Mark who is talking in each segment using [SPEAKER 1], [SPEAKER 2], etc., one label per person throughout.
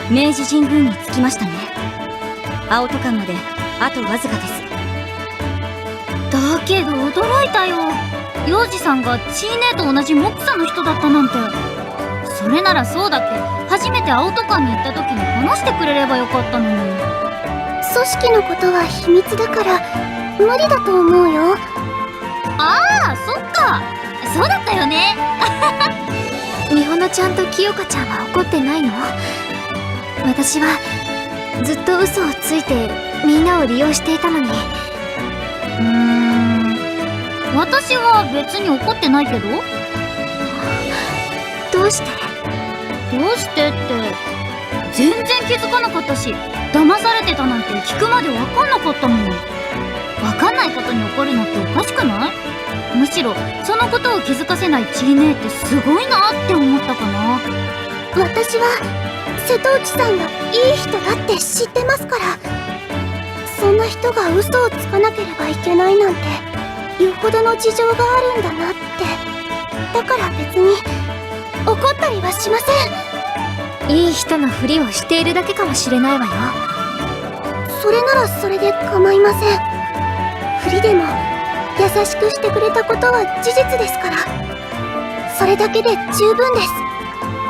[SPEAKER 1] 明治神宮に着きましたね。青戸館まであとわずかです。
[SPEAKER 2] だけど驚いたよ。幼児さんがチーネーと同じモクサの人だったなんて。それならそうだっけ、初めて青戸館に行った時に話してくれればよかったのに。
[SPEAKER 3] 組織のことは秘密だから無理だと思うよ。
[SPEAKER 2] ああ、そっか、そうだったよね。
[SPEAKER 3] みほのちゃんと清香ちゃんは怒ってないの？私はずっと嘘をついてみんなを利用していたのに。
[SPEAKER 2] 私は別に怒ってないけど。
[SPEAKER 3] どうして？
[SPEAKER 2] どうしてって全然気づかなかったし、騙されてたなんて聞くまで分かんなかったもん。分かんないことに怒るのっておかしくない？むしろそのことを気づかせないチーネーってすごいなって思ったかな。
[SPEAKER 3] 私は瀬戸内さんがいい人だって知ってますから。そんな人が嘘をつかなければいけないなんてよほどの事情があるんだなって。だから別に怒ったりはしません。いい人のふりをしているだけかもしれないわよ。それならそれで構いません。ふりでも優しくしてくれたことは事実ですから。それだけで十分です。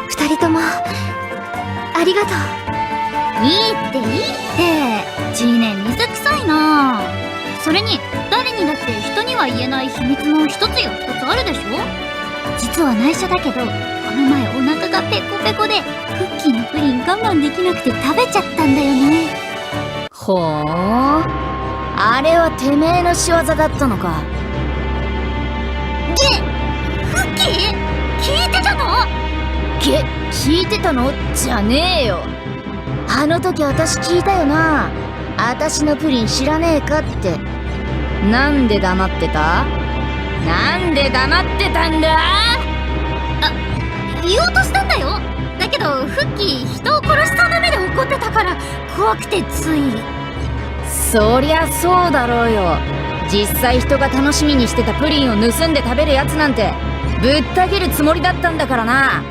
[SPEAKER 3] 二人ともありがとう。
[SPEAKER 2] いいっていいって、チーネー水臭いな。それに誰にだって人には言えない秘密の一つや二つあるでしょ。実は内緒だけど、この前お腹がペコペコでクッキーのプリン我慢できなくて食べちゃったんだよね。
[SPEAKER 1] ほー、あれはてめえの仕業だったのか。
[SPEAKER 2] クッキー聞いてたの？
[SPEAKER 1] 聞いてたのじゃねえよ。あの時私聞いたよな。私のプリン知らねえかって。なんで黙ってた？なんで黙ってたんだ？
[SPEAKER 2] 言おうとしたんだよ。だけどフッキー人を殺したためで怒ってたから怖くてつい。
[SPEAKER 1] そりゃそうだろうよ。実際人が楽しみにしてたプリンを盗んで食べるやつなんてぶった切るつもりだったんだからな。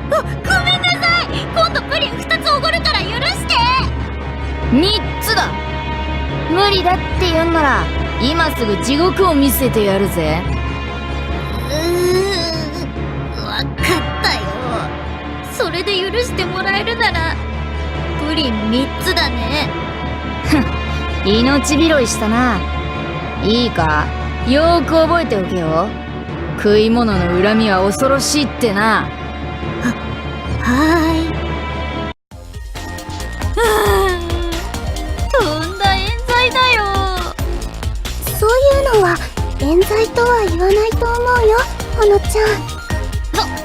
[SPEAKER 2] ごめんなさい。今度プリン2つおごるから許して。
[SPEAKER 1] 3つだ。無理だって言うんなら今すぐ地獄を見せてやるぜ。
[SPEAKER 2] わかったよ。それで許してもらえるならプリン3つだね。
[SPEAKER 1] 命拾いしたな。いいか、よーく覚えておけよ。食い物の恨みは恐ろしいってな。
[SPEAKER 2] とんだ冤罪だよ。
[SPEAKER 3] そういうのは冤罪とは言わないと思うよ、ほのちゃん。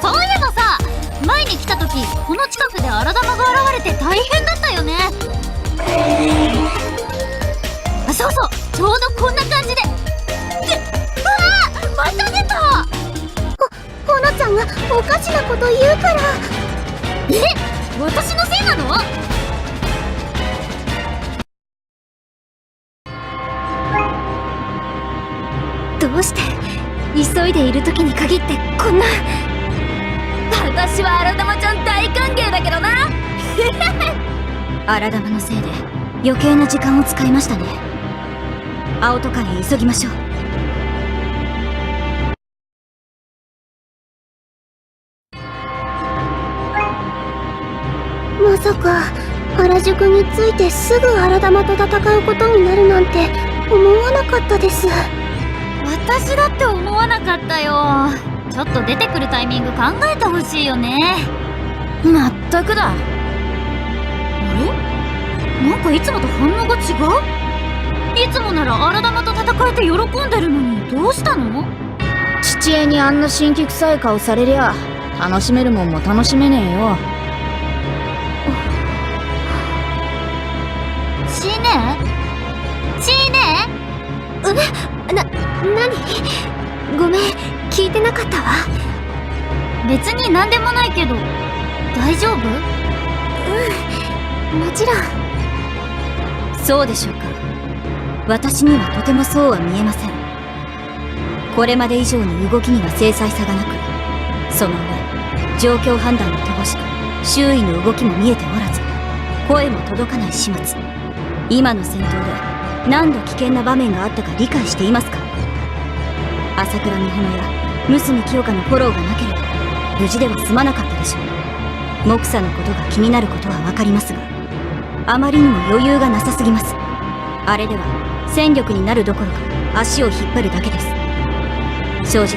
[SPEAKER 2] そういえばさ、前に来た時この近くで荒玉が現れて大変だったよね。そうそう、ちょうどこんな感じで。また出た。
[SPEAKER 3] ほのちゃんがおかしなこと言うから。
[SPEAKER 2] 私のせいなの？
[SPEAKER 3] どうして急いでいる時に限ってこんな。
[SPEAKER 1] 私は荒玉ちゃん大歓迎だけどな。荒玉のせいで余計な時間を使いましたね。青戸館へ急ぎましょう。
[SPEAKER 3] まさか原宿に着いてすぐ荒玉と戦うことになるなんて思わなかったです。
[SPEAKER 2] 私だって思わなかったよ。ちょっと出てくるタイミング考えてほしいよね。
[SPEAKER 1] まったくだ。
[SPEAKER 2] あれ？なんかいつもと反応が違う？いつもなら荒玉と戦えて喜んでるのにどうしたの？
[SPEAKER 1] 父親にあんな辛気臭い顔されりゃ楽しめるもんも楽しめねえよ。
[SPEAKER 2] チーネ
[SPEAKER 3] 何？ごめん、聞いてなかったわ。
[SPEAKER 2] 別に何でもないけど大丈夫？
[SPEAKER 3] もちろん。
[SPEAKER 1] そうでしょうか。私にはとてもそうは見えません。これまで以上に動きには精細さがなく、その上状況判断に乏しく、周囲の動きも見えておらず、
[SPEAKER 2] 声も届かない始末。今の戦闘で何度危険な場面があったか理解していますか？朝倉美穂や娘清香のフォローがなければ無事では済まなかったでしょう。モクサのことが気になることは分かりますが、あまりにも余裕がなさすぎます。あれでは戦力になるどころか足を引っ張るだけです。正直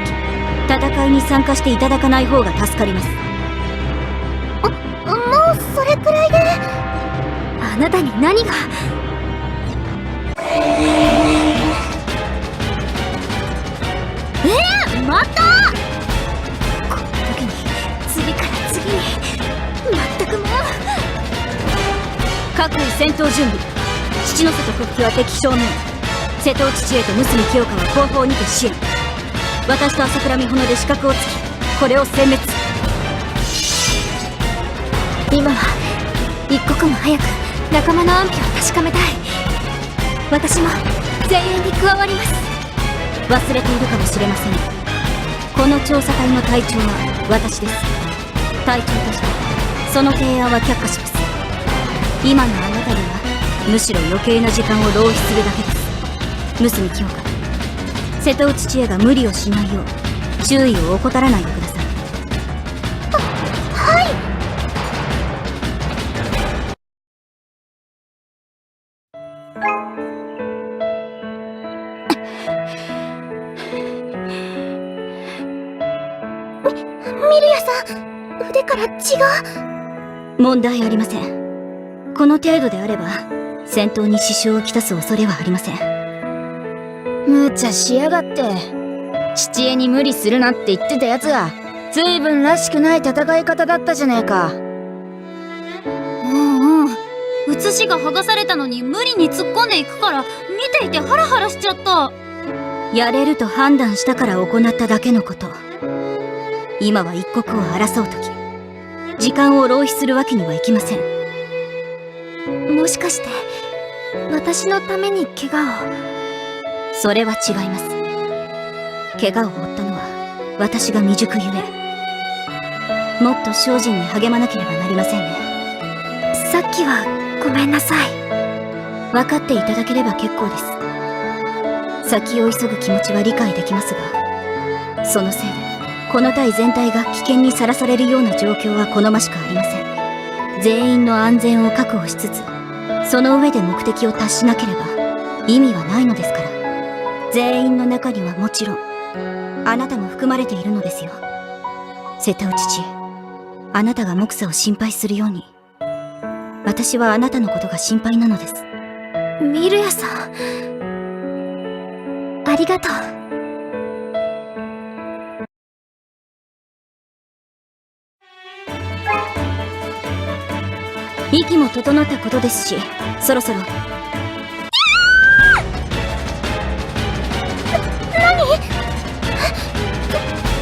[SPEAKER 2] 戦いに参加していただかない方が助かります。
[SPEAKER 3] もうそれくらいで。
[SPEAKER 2] あなたに何が。またこんな時に次から次に全くもう。各位戦闘準備。父の瀬と復帰は敵正面。瀬戸内知恵と娘清香は後方にて支援。私と朝倉美穂で死角をつきこれを殲滅。今は一刻も早く仲間の安否を確かめたい。私も全員に加わります。忘れているかもしれませんが、この調査隊の隊長は私です。隊長としてその提案は却下します。今のあなたにはむしろ余計な時間を浪費するだけです。娘清香、瀬戸内知恵が無理をしないよう注意を怠らないでください。
[SPEAKER 3] はい。ミルヤさん、腕から血が。
[SPEAKER 2] 問題ありません。この程度であれば戦闘に支障をきたす恐れはありません。
[SPEAKER 1] 無茶しやがって。父江に無理するなって言ってたやつが随分らしくない戦い方だったじゃねえか。
[SPEAKER 2] 写しが剥がされたのに無理に突っ込んでいくから見ていてハラハラしちゃった。やれると判断したから行っただけのこと。今は一刻を争う時、時間を浪費するわけにはいきません。
[SPEAKER 3] もしかして私のために怪我を。
[SPEAKER 2] それは違います。怪我を負ったのは私が未熟ゆえ、もっと精進に励まなければなりませんね。
[SPEAKER 3] さっきはごめんなさい。
[SPEAKER 2] 分かっていただければ結構です。先を急ぐ気持ちは理解できますが、そのせいでこの隊全体が危険にさらされるような状況は好ましくありません。全員の安全を確保しつつ、その上で目的を達しなければ意味はないのですから。全員の中にはもちろんあなたも含まれているのですよ。瀬戸内知恵、あなたがモクサを心配するように、私はあなたのことが心配なのです。
[SPEAKER 3] ミルヤさん、ありがとう。
[SPEAKER 2] 息も整ったことですし、そろそろ。
[SPEAKER 3] 何？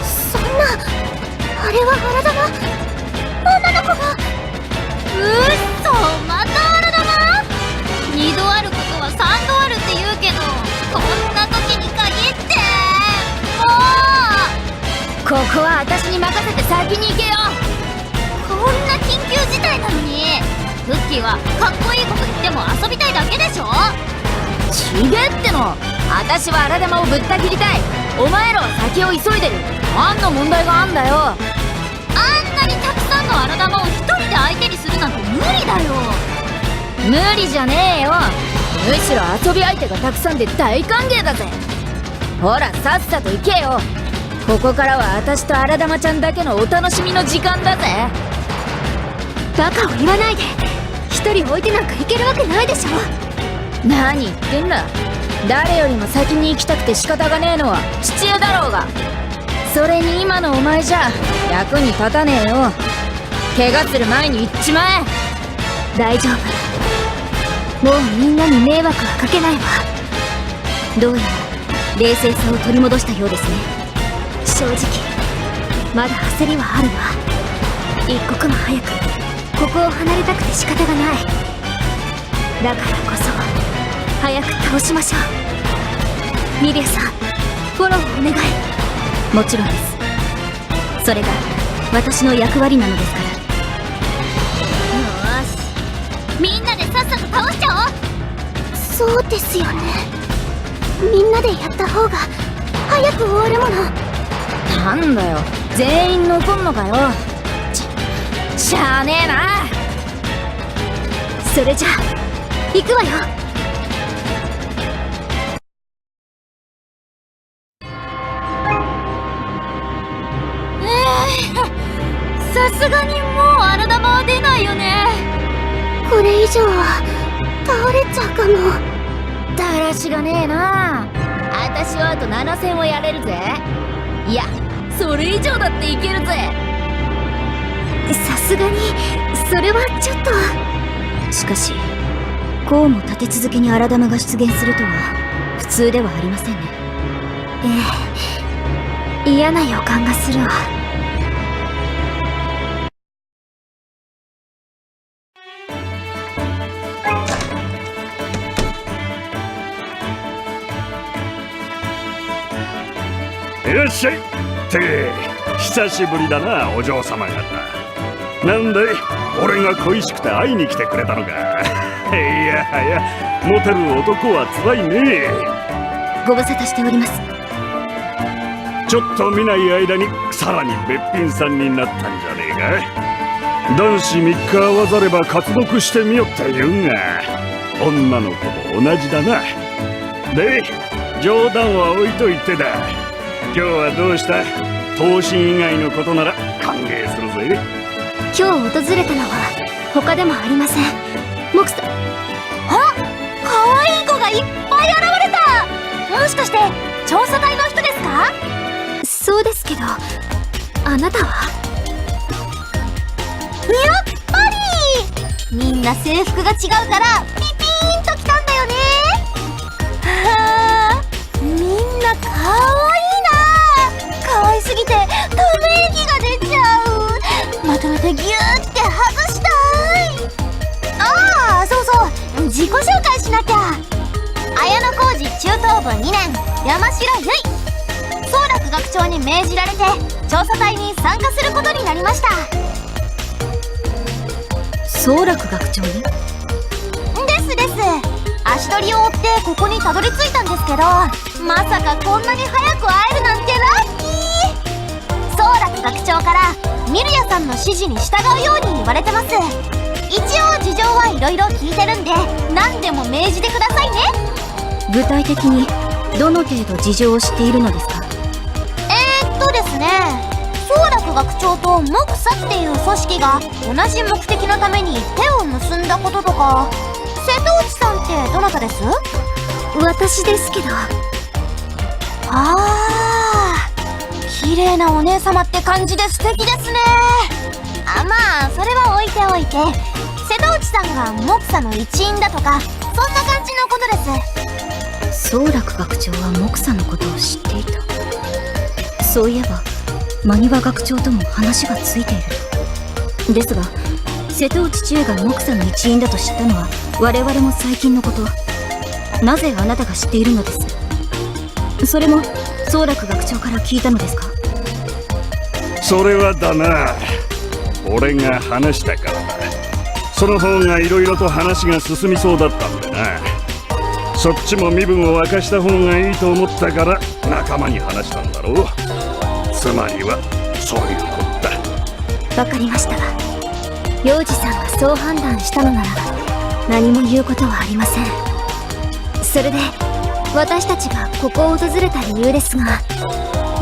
[SPEAKER 3] そんな、あれは荒玉？女の子が。
[SPEAKER 2] また荒玉？2度あることは3度あるって言うけど、こんな時に限って
[SPEAKER 1] ここは私に任せて先に行けよ。
[SPEAKER 2] こんな緊急事態なのにフッキーはかっこいいこと言っても遊びたいだけでしょ。
[SPEAKER 1] ちげっての。私は荒玉をぶった切りたい。お前らは先を急いでる。何の問題があんだよ。
[SPEAKER 2] あんなにたくさんの荒玉を一人で相手にするなんて無理だよ。
[SPEAKER 1] 無理じゃねえよ。むしろ遊び相手がたくさんで大歓迎だぜ。ほらさっさと行けよ。ここからは私と荒玉ちゃんだけのお楽しみの時間だぜ。
[SPEAKER 3] バカを言わないで。一人置いてなんか行けるわけないでしょ。
[SPEAKER 1] 何言ってんだ。誰よりも先に行きたくて仕方がねえのは父江だろうが。それに今のお前じゃ役に立たねえよ。怪我する前に行っちまえ。
[SPEAKER 3] 大丈夫。もうみんなに迷惑はかけないわ。
[SPEAKER 2] どうやら冷静さを取り戻したようですね。
[SPEAKER 3] 正直まだ焦りはあるわ。一刻も早くここを離れたくて仕方がない。だからこそ早く倒しましょう。ミリアさん、フォローお願い。
[SPEAKER 2] もちろんです。それが私の役割なのですから。よーし、み
[SPEAKER 3] そうですよね。みんなでやった方が早く終わるもの。
[SPEAKER 1] なんだよ、全員残んのかよ。しゃあねえな。
[SPEAKER 3] それじゃあ行くわよ。
[SPEAKER 2] さすがにもう荒玉は出ないよね。
[SPEAKER 3] これ以上は倒れちゃうかも。
[SPEAKER 1] だらしがねえな。私はあと7戦をやれるぜ。いや、それ以上だっていけるぜ。
[SPEAKER 3] さすがにそれはちょっと。
[SPEAKER 1] しかしこうも立て続けに荒玉が出現するとは普通ではありませんね。
[SPEAKER 3] ええ、嫌な予感がするわ。
[SPEAKER 4] いらっしゃいって久しぶりだな、お嬢様方。なんで俺が恋しくて会いに来てくれたのか。いやはや、モテる男はつらいね。
[SPEAKER 1] ご無沙汰しております。
[SPEAKER 4] ちょっと見ない間にさらにべっぴんさんになったんじゃねえか。男子3日会わざれば活読してみよって言うんが、女の子も同じだな。で、冗談は置いといてだ、今日はどうした？闘神以外のことなら歓迎するぜ。
[SPEAKER 3] 今日訪れたのは他でもありません。モクさん。
[SPEAKER 2] あ、可愛い子がいっぱい現れた。もしかして調査隊の人ですか？
[SPEAKER 3] そうですけど、あなたは？
[SPEAKER 2] やっぱりみんな制服が違うからピピーンときたんだよね。はあ、みんな可愛いな。可愛すぎてため息が出ちゃう。まとめてギューってハグしたい。ああ、そうそう、自己紹介しなきゃ。綾小路中等部2年山城結衣。宗楽学長に命じられて調査隊に参加することになりました。
[SPEAKER 1] 宗楽学長に？
[SPEAKER 2] ですです。足取りを追ってここにたどり着いたんですけど、まさかこんなに早く会えるなんてラッキー。宗楽学長からミルヤさんの指示に従うように言われてます。一応事情はいろいろ聞いてるんで何でも命じてくださいね。
[SPEAKER 1] 具体的にどの程度事情を知っているのですか？
[SPEAKER 2] ですね、宗楽学長とモクサっていう組織が同じ目的のために手を結んだこととか。瀬戸内さんってどなたです？
[SPEAKER 3] 私ですけど。
[SPEAKER 2] あー、綺麗なお姉様って感じで素敵ですね。あ、まあそれは置いておいて、瀬戸内さんがモクサの一員だとかそんな感じのことです。
[SPEAKER 1] 宗楽学長はモクサのことを知っていた。そういえばマニワ学長とも話がついていると。ですが瀬戸内千恵がモクサの一員だと知ったのは我々も最近のこと。なぜあなたが知っているのです？それも宗楽学長から聞いたのですか？
[SPEAKER 4] それはだな、俺が話したからだ。その方がいろいろと話が進みそうだったんでな。そっちも身分を明かした方がいいと思ったから仲間に話したんだろう。つまりはそういうことだ。
[SPEAKER 3] わかりました。幼児さんがそう判断したのなら何も言うことはありません。それで私たちがここを訪れた理由ですが。
[SPEAKER 4] あ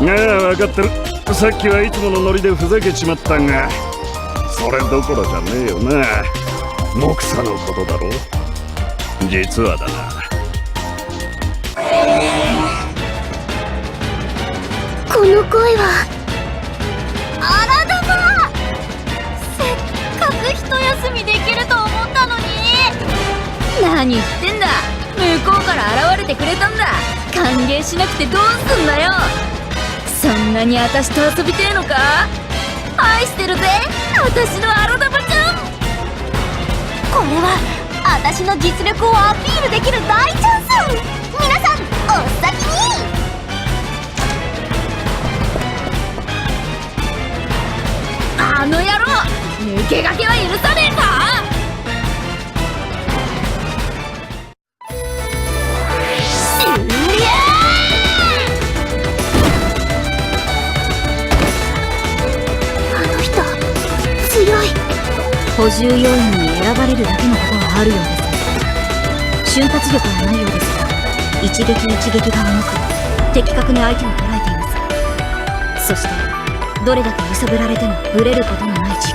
[SPEAKER 4] あ、分かってる。さっきはいつものノリでふざけちまったが、それどころじゃねえよな。モクサのことだろ。実はだな、
[SPEAKER 3] この声は。
[SPEAKER 2] あらだま、せっかく一休みできると思ったのに。
[SPEAKER 1] 何言ってんだ。向こうから現れてくれたんだ。歓迎しなくてどうすんだよ。そんなに私と遊びてえのか？愛してるぜ、私の荒玉ちゃん。
[SPEAKER 2] これは私の実力をアピールできる大チャンス。皆さんお先に。
[SPEAKER 1] あの野郎、抜け駆けは許さねえか。補充要員に選ばれるだけのことはあるようです。瞬発力はないようですが、一撃一撃が重く的確に相手を捉えています。そしてどれだけ揺さぶられてもブレることのない軸、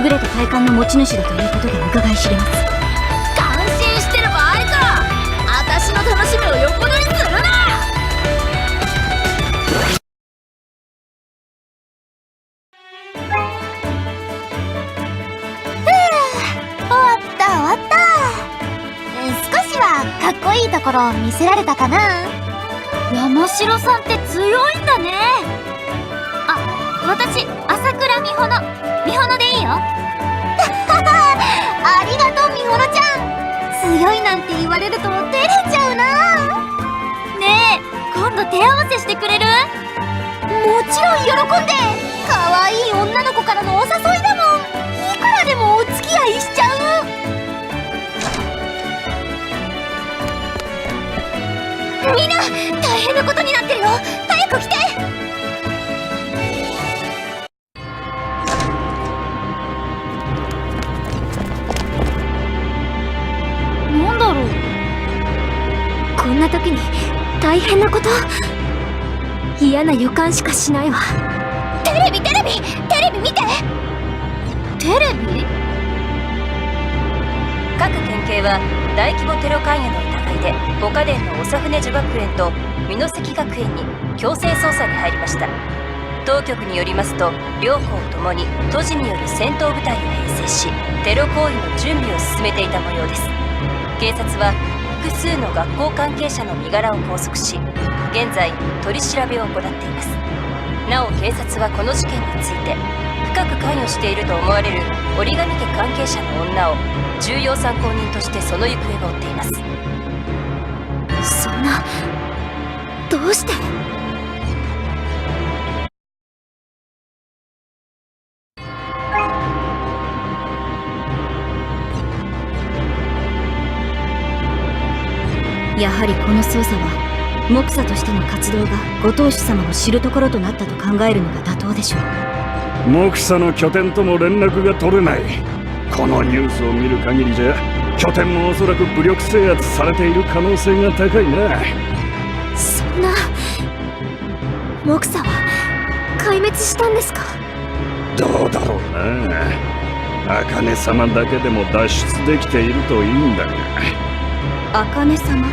[SPEAKER 1] 優れた体幹の持ち主だということが伺い知れます。
[SPEAKER 2] 感心してる場合か。私の楽しみを横取りするな。
[SPEAKER 3] 終わった。少しはかっこいいところを見せられたかな。
[SPEAKER 2] 山城さんって強いんだね。あ、私朝倉美穂でいいよ。
[SPEAKER 3] ありがとう、みほのちゃん。強いなんて言われると照れちゃうな。
[SPEAKER 2] ねえ、今度手合わせしてくれる？
[SPEAKER 3] もちろん喜んで。可愛い女の子からのお誘いだもん。いくらでもお付き合いしちゃう。みんな大変なことになってるよ。早く来て。
[SPEAKER 2] なんだろう。
[SPEAKER 3] こんな時に大変なこと、嫌な予感しかしないわ。テレビ見て。
[SPEAKER 2] テレビ？
[SPEAKER 5] 各県警は大規模テロ関与の疑いで五家電の長船女学園と美関学園に強制捜査に入りました。当局によりますと、両校ともに都知による戦闘部隊を編成し、テロ行為の準備を進めていた模様です。警察は複数の学校関係者の身柄を拘束し、現在取り調べを行っています。なお警察はこの事件について、深く関与していると思われる折紙家関係者の女を重要参考人としてその行方を追っています。
[SPEAKER 3] そんな、どうして？
[SPEAKER 1] やはりこの捜査は目査としての活動がご当主様を知るところとなったと考えるのが妥当でしょう。
[SPEAKER 4] 目査の拠点とも連絡が取れない。このニュースを見る限りじゃ、拠点もおそらく武力制圧されている可能性が高いな。
[SPEAKER 3] そんな、目査は壊滅したんですか？
[SPEAKER 4] どうだろうな。茜様だけでも脱出できているといいんだが。
[SPEAKER 1] 茜様？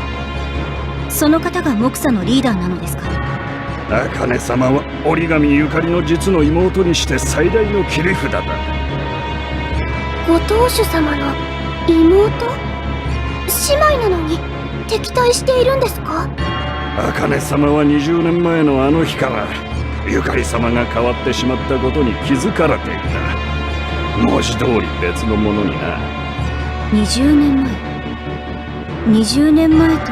[SPEAKER 1] その方が目査のリーダーなのですか？
[SPEAKER 4] 茜様は折紙ゆかりの実の妹にして最大の切り札だ。
[SPEAKER 3] ご当主様の妹？姉妹なのに敵対しているんですか？
[SPEAKER 4] 茜様は20年前のあの日からゆかり様が変わってしまったことに気づかれていた。文字通り別のものにな。
[SPEAKER 1] 20年前20年前というと、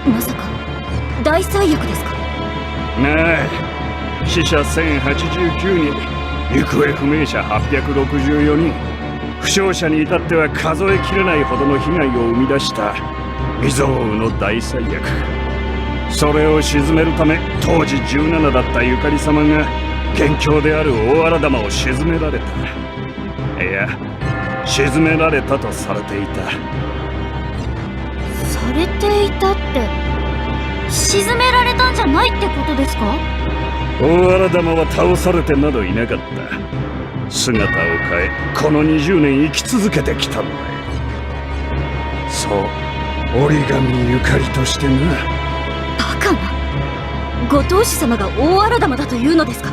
[SPEAKER 1] まさか大災厄ですか？
[SPEAKER 4] なあ、死者1089人、行方不明者864人、負傷者に至っては数えきれないほどの被害を生み出した未曾有の大災厄。それを鎮めるため、当時17だったゆかり様が元凶である大荒玉を鎮められた。いや、沈められたとされていた。
[SPEAKER 2] されていたって、沈められたんじゃないってことですか？
[SPEAKER 4] 大荒玉は倒されてなどいなかった。姿を変え、この20年生き続けてきたんだよ。そう、折紙ゆかりとしてな。
[SPEAKER 1] バカな。ご当主様が大荒玉だというのですか？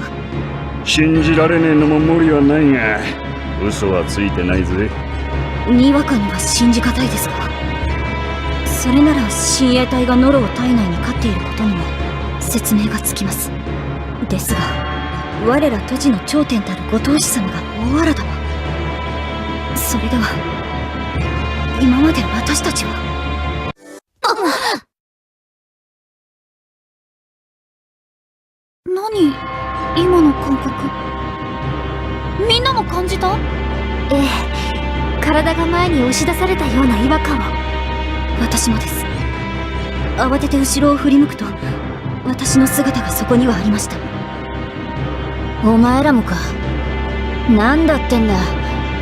[SPEAKER 4] 信じられねえのも無理はないが、嘘はついてないぜ。
[SPEAKER 1] にわかには信じがたいですが、それなら親衛隊がノロを体内に飼っていることにも説明がつきます。ですが、我ら都知の頂点たるご当主様が大荒玉。それでは今まで私たちは
[SPEAKER 2] 何今の感覚、みんなも感じた？
[SPEAKER 3] ええ、体が前に押し出されたような違和感を。
[SPEAKER 1] 私もです。慌てて後ろを振り向くと、私の姿がそこにはありました。お前らもか。なんだってんだ、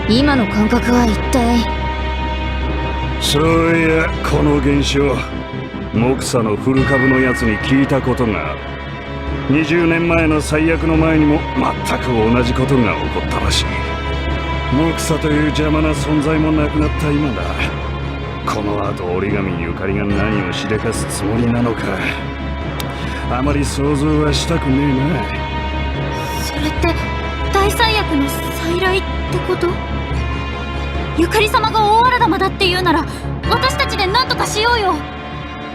[SPEAKER 1] 今の感覚は一体。
[SPEAKER 4] そういや、この現象、モクサの古株のやつに聞いたことがある。20年前の最悪の前にも全く同じことが起こったらしい。モクサという邪魔な存在もなくなった今だ。この後折紙ゆかりが何をしでかすつもりなのか、あまり想像はしたくねえな。
[SPEAKER 2] それって大災悪の再来ってこと？ゆかり様が大荒玉だって言うなら私たちで何とかしようよ。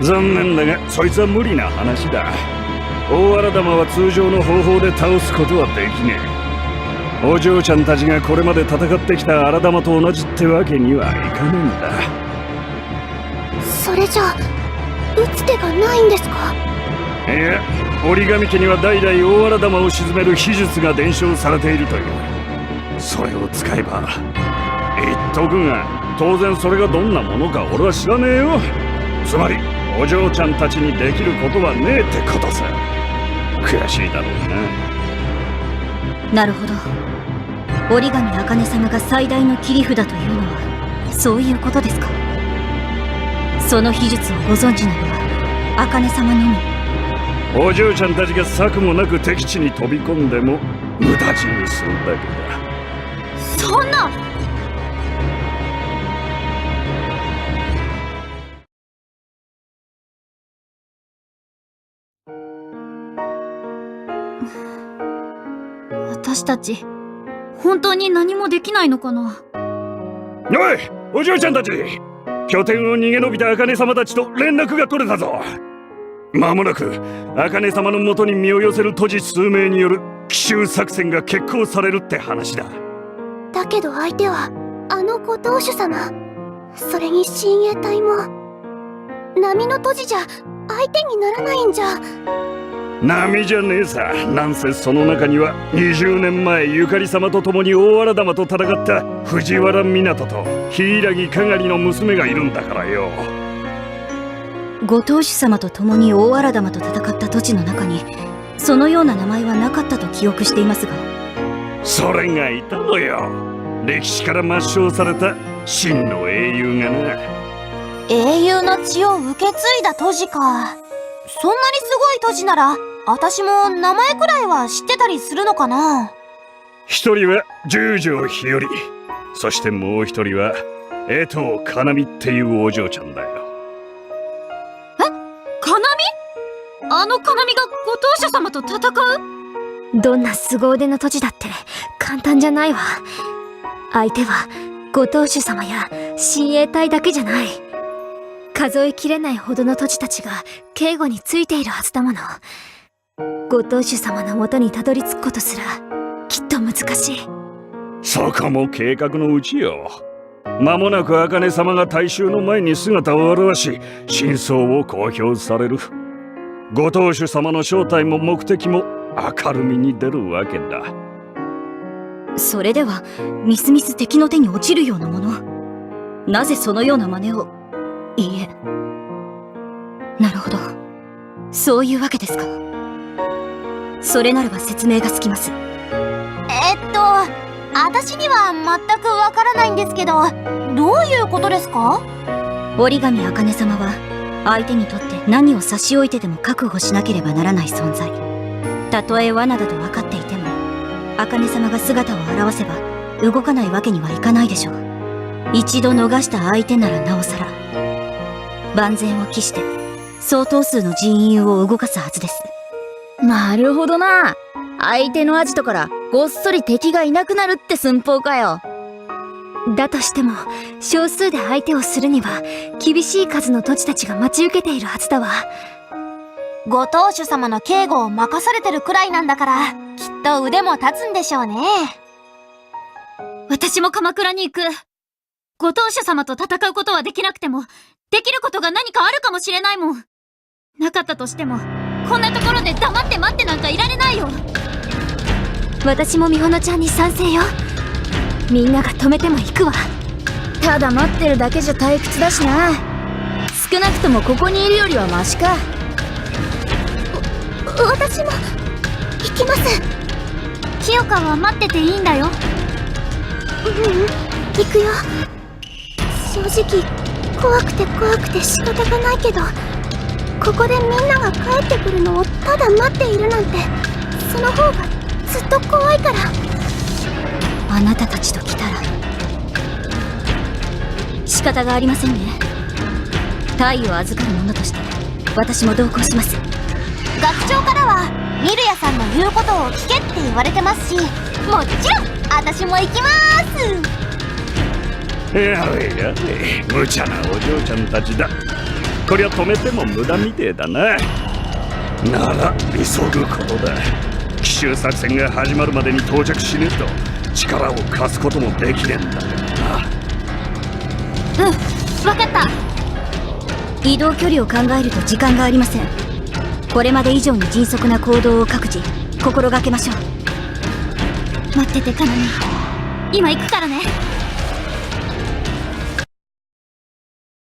[SPEAKER 4] 残念だがそいつは無理な話だ。大荒玉は通常の方法で倒すことはできねえ。お嬢ちゃんたちがこれまで戦ってきた荒玉と同じってわけにはいかねえんだ。
[SPEAKER 3] それじゃあ打つ手がないんですか？
[SPEAKER 4] いや、折紙家には代々大荒玉を沈める秘術が伝承されているという。それを使えば、言っとくが当然それがどんなものか俺は知らねえよ。つまりお嬢ちゃんたちにできることはねえってことさ。悔しいだろう
[SPEAKER 1] な。なるほど、折紙茜様が最大の切り札というのはそういうことですか。その秘術をご存知なのは茜様のみ。
[SPEAKER 4] お嬢ちゃんたちが策もなく敵地に飛び込んでも無駄死にするだけだ。
[SPEAKER 2] そんな。私たち本当に何もできないのかな。
[SPEAKER 4] おい、お嬢ちゃんたち、拠点を逃げ延びた茜様たちと連絡が取れたぞ。間もなく茜様のもとに身を寄せる都知数名による奇襲作戦が決行されるって話だ。
[SPEAKER 3] だけど相手はあのご当主様、それに親衛隊も。波の都知じゃ相手にならないんじゃ。
[SPEAKER 4] 波じゃねえさ。なんせその中には20年前ゆかり様と共に大荒玉と戦った藤原湊と柊かがりの娘がいるんだからよ。
[SPEAKER 1] ご当主様と共に大荒玉と戦った土地の中にそのような名前はなかったと記憶していますが。
[SPEAKER 4] それがいたのよ。歴史から抹消された真の英雄がな。
[SPEAKER 6] 英雄の血を受け継いだ都市か。そんなにすごい都市なら私も名前くらいは知ってたりするのかな。
[SPEAKER 4] 一人は十条日和、そしてもう一人は江藤かなみっていうお嬢ちゃんだよ。
[SPEAKER 2] かなみ？あのかなみがご当主様と戦う？
[SPEAKER 1] どんな凄腕の土地だって簡単じゃないわ。相手はご当主様や親衛隊だけじゃない。数えきれないほどの土地たちが警護についているはずだもの。ご当主様のもとにたどり着くことすらきっと難しい。
[SPEAKER 4] そこも計画のうちよ。間もなく茜様が大衆の前に姿を現し真相を公表される。ご当主様の正体も目的も明るみに出るわけだ。
[SPEAKER 1] それではみすみす敵の手に落ちるようなもの。なぜそのような真似を。いいえ、なるほど、そういうわけですか。それならば説明がつきます。
[SPEAKER 6] 私には全くわからないんですけど、どういうことですか？
[SPEAKER 1] 折紙茜様は相手にとって何を差し置いてでも確保しなければならない存在。たとえ罠だと分かっていても茜様が姿を現せば動かないわけにはいかないでしょう。一度逃した相手ならなおさら。万全を期して相当数の人員を動かすはずです。なるほどな。相手のアジトからごっそり敵がいなくなるって寸法かよ。だとしても少数で相手をするには厳しい数の土地たちが待ち受けているはずだわ。
[SPEAKER 6] ご当主様の警護を任されてるくらいなんだからきっと腕も立つんでしょうね。
[SPEAKER 2] 私も鎌倉に行く。ご当主様と戦うことはできなくてもできることが何かあるかもしれないもん。なかったとしてもこんなところで黙って待ってなんかいられないよ。
[SPEAKER 1] 私も美穂ちゃんに賛成よ。みんなが止めても行くわ。ただ待ってるだけじゃ退屈だしな。少なくともここにいるよりはマシか。
[SPEAKER 3] 私も行きます。
[SPEAKER 2] 清香は待ってていいんだよ。
[SPEAKER 3] 行くよ。正直怖くて仕方がないけど、ここでみんなが帰ってくるのをただ待っているなんて、その方がずっと怖いから。
[SPEAKER 1] あなたたちと来たら仕方がありませんね。タイを預かる者として私も同行します。
[SPEAKER 6] 学長からはミルヤさんの言うことを聞けって言われてますし、もちろん私も行きまーす。
[SPEAKER 4] やれやれ、無茶なお嬢ちゃんたちだ。こりゃ止めても無駄みてえだな。なら急ぐことだ。奇襲作戦が始まるまでに到着しねえと力を貸すこともできねえんだからな。
[SPEAKER 2] わかった。
[SPEAKER 1] 移動距離を考えると時間がありません。これまで以上に迅速な行動を各自心がけましょう。
[SPEAKER 2] 待っててカナミ、今行くからね。